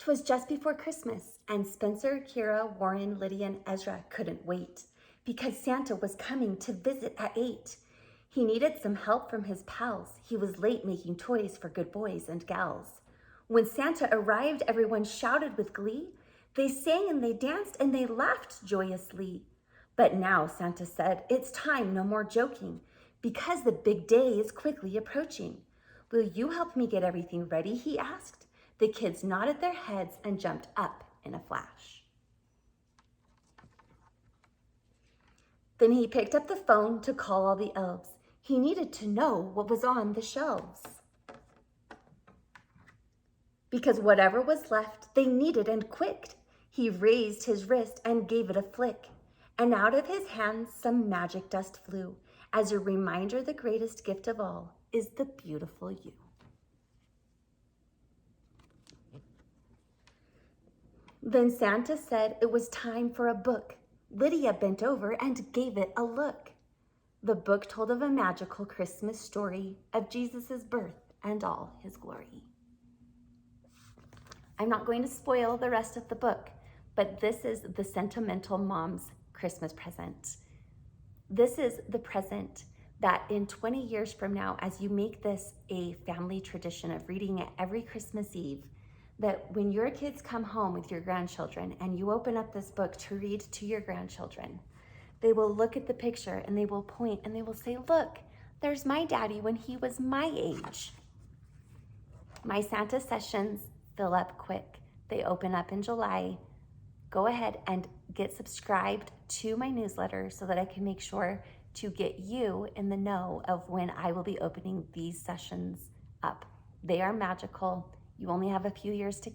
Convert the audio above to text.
'Twas just before Christmas, and Spencer, Kira, Warren, Lydia, and Ezra couldn't wait because Santa was coming to visit at 8. He needed some help from his pals. He was late making toys for good boys and gals. When Santa arrived, everyone shouted with glee. They sang and they danced and they laughed joyously. But now, Santa said, it's time, no more joking, because the big day is quickly approaching. Will you help me get everything ready? He asked. The kids nodded their heads and jumped up in a flash. Then he picked up the phone to call all the elves. He needed to know what was on the shelves, because whatever was left, they needed and quick. He raised his wrist and gave it a flick, and out of his hands some magic dust flew, as a reminder the greatest gift of all is the beautiful you. Then Santa said it was time for a book. Lydia bent over and gave it a look. The book told of a magical Christmas story of Jesus' birth and all his glory. I'm not going to spoil the rest of the book, but this is the Sentimental Mom's Christmas present. This is the present that in 20 years from now, as you make this a family tradition of reading it every Christmas Eve, that when your kids come home with your grandchildren and you open up this book to read to your grandchildren, they will look at the picture and they will point and they will say, look, there's my daddy when he was my age. My Santa sessions fill up quick. They open up in July. Go ahead and get subscribed to my newsletter so that I can make sure to get you in the know of when I will be opening these sessions up. They are magical. You only have a few years to